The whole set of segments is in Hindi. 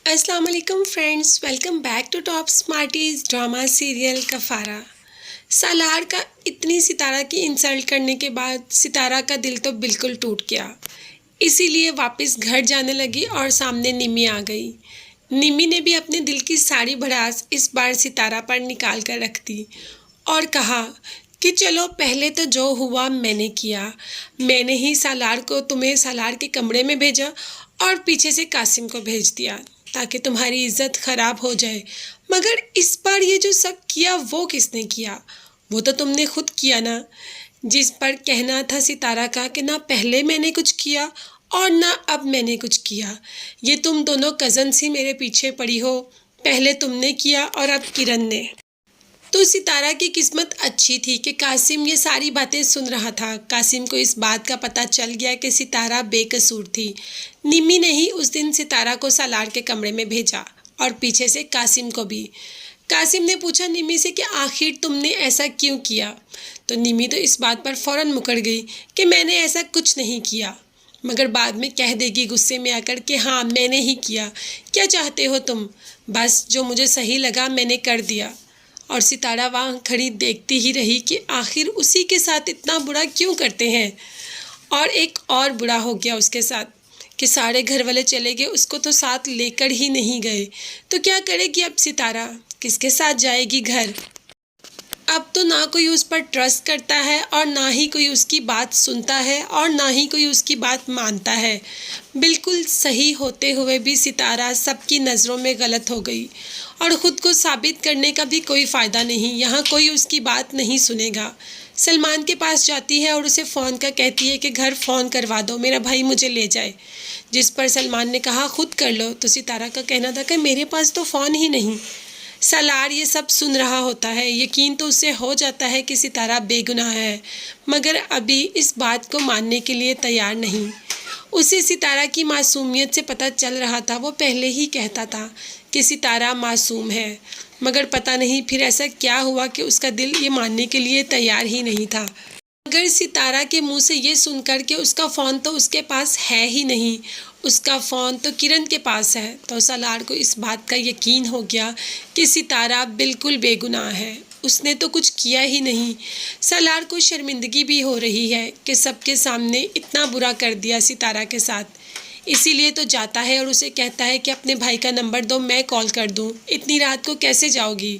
अस्सलाम वालेकुम friends, welcome back to top smarties drama serial Kaffara. Salar का इतनी सितारा की इंसल्ट करने के बाद सितारा का दिल तो बिल्कुल टूट गया। इसीलिए वापस घर जाने लगी और सामने निमी आ गई। निमी ने भी अपने दिल की सारी भड़ास इस बार सितारा पर निकाल कर रख दी और कहा कि चलो पहले तो जो हुआ मैंने किया। मैंने ही सालार को तुम्हें सालार के कमरे में भेजा और पीछे से कासिम को भेज दिया ताकि तुम्हारी इज्जत खराब हो जाए। मगर इस बार ये जो सब किया वो किसने किया? वो तो तुमने खुद किया ना। जिस पर कहना था सितारा का कि ना पहले मैंने कुछ किया और ना अब मैंने कुछ किया। ये तुम दोनों कज़न्स ही मेरे पीछे पड़ी हो। पहले तुमने किया और अब किरण ने। तो सितारा की किस्मत अच्छी थी कि कासिम ये सारी बातें सुन रहा था। कासिम को इस बात का पता चल गया कि सितारा बेकसूर थी। निमी ने ही उस दिन सितारा को सालार के कमरे में भेजा और पीछे से कासिम को भी। कासिम ने पूछा निमी से कि आखिर तुमने ऐसा क्यों किया? तो निमी तो इस बात पर फ़ौरन मुकर गई कि मैंने ऐसा कुछ नहीं किया, मगर बाद में कह देगी गुस्से में आकर कि हाँ मैंने ही किया। क्या चाहते हो तुम? बस जो मुझे सही लगा मैंने कर दिया। और सितारा वहाँ खड़ी देखती ही रही कि आखिर उसी के साथ इतना बुरा क्यों करते हैं। और एक और बुरा हो गया उसके साथ कि सारे घर वाले चले गए, उसको तो साथ लेकर ही नहीं गए। तो क्या करेगी अब सितारा? किसके साथ जाएगी घर? अब तो ना कोई उस पर ट्रस्ट करता है और ना ही कोई उसकी बात सुनता है और ना ही कोई उसकी बात मानता है। बिल्कुल सही होते हुए भी सितारा सबकी नज़रों में गलत हो गई और ख़ुद को साबित करने का भी कोई फ़ायदा नहीं। यहाँ कोई उसकी बात नहीं सुनेगा। सलमान के पास जाती है और उसे फ़ोन का कहती है कि घर फ़ोन करवा दो, मेरा भाई मुझे ले जाए। जिस पर सलमान ने कहा खुद कर लो। तो सितारा का कहना था कि मेरे पास तो फ़ोन ही नहीं। सालार ये सब सुन रहा होता है। यकीन तो उससे हो जाता है कि सितारा बेगुनाह है, मगर अभी इस बात को मानने के लिए तैयार नहीं। उसे सितारा की मासूमियत से पता चल रहा था। वो पहले ही कहता था कि सितारा मासूम है, मगर पता नहीं फिर ऐसा क्या हुआ कि उसका दिल ये मानने के लिए तैयार ही नहीं था। मगर सितारा के मुंह से ये सुनकर कि उसका फ़ोन तो उसके पास है ही नहीं, उसका फ़ोन तो किरण के पास है, तो सालार को इस बात का यकीन हो गया कि सितारा बिल्कुल बेगुनाह है। उसने तो कुछ किया ही नहीं। सालार को शर्मिंदगी भी हो रही है कि सबके सामने इतना बुरा कर दिया सितारा के साथ। इसीलिए तो जाता है और उसे कहता है कि अपने भाई का नंबर दो, मैं कॉल कर दूँ। इतनी रात को कैसे जाओगी?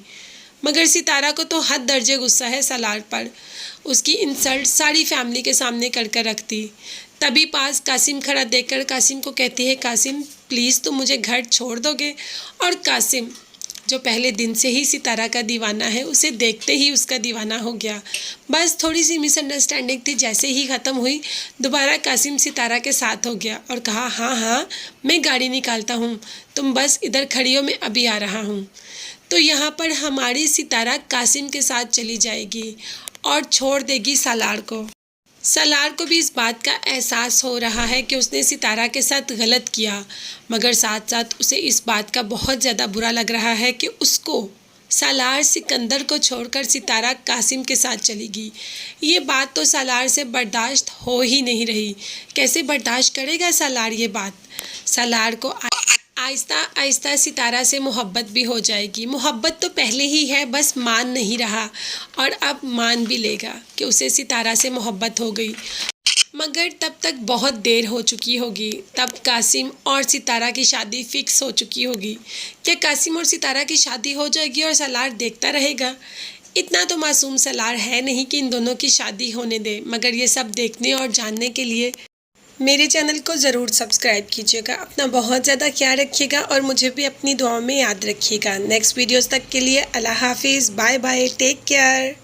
मगर सितारा को तो हद दर्जे गुस्सा है सालार पर। उसकी इंसल्ट सारी फैमिली के सामने कर कर रखती। तभी पास कासिम खड़ा देखकर कासिम को कहती है, कासिम प्लीज़ तुम मुझे घर छोड़ दोगे? और कासिम जो पहले दिन से ही सितारा का दीवाना है, उसे देखते ही उसका दीवाना हो गया। बस थोड़ी सी मिसअंडरस्टैंडिंग थी, जैसे ही ख़त्म हुई दोबारा कासिम सितारा के साथ हो गया और कहा हाँ हाँ मैं गाड़ी निकालता हूँ, तुम बस इधर खड़ी हो, मैं अभी आ रहा हूँ। तो यहाँ पर हमारी सितारा कासिम के साथ चली जाएगी और छोड़ देगी सालार को। सालार को भी इस बात का एहसास हो रहा है कि उसने सितारा के साथ गलत किया, मगर साथ साथ उसे इस बात का बहुत ज़्यादा बुरा लग रहा है कि उसको सालार सिकंदर को छोड़कर सितारा कासिम के साथ चलेगी। ये बात तो सालार से बर्दाश्त हो ही नहीं रही। कैसे बर्दाश्त करेगा सालार ये बात? सालार को आहिस्ता आहिस्ता सितारा से मोहब्बत भी हो जाएगी। मोहब्बत तो पहले ही है, बस मान नहीं रहा और अब मान भी लेगा कि उसे सितारा से मोहब्बत हो गई। मगर तब तक बहुत देर हो चुकी होगी। तब कासिम और सितारा की शादी फिक्स हो चुकी होगी। क्या कासिम और सितारा की शादी हो जाएगी और सालार देखता रहेगा? इतना तो मासूम सालार है नहीं कि इन दोनों की शादी होने दे। मगर ये सब देखने और जानने के लिए मेरे चैनल को ज़रूर सब्सक्राइब कीजिएगा। अपना बहुत ज़्यादा ख्याल रखिएगा और मुझे भी अपनी दुआओं में याद रखिएगा। नेक्स्ट वीडियोस तक के लिए अल्लाह हाफिज़, बाय बाय, टेक केयर।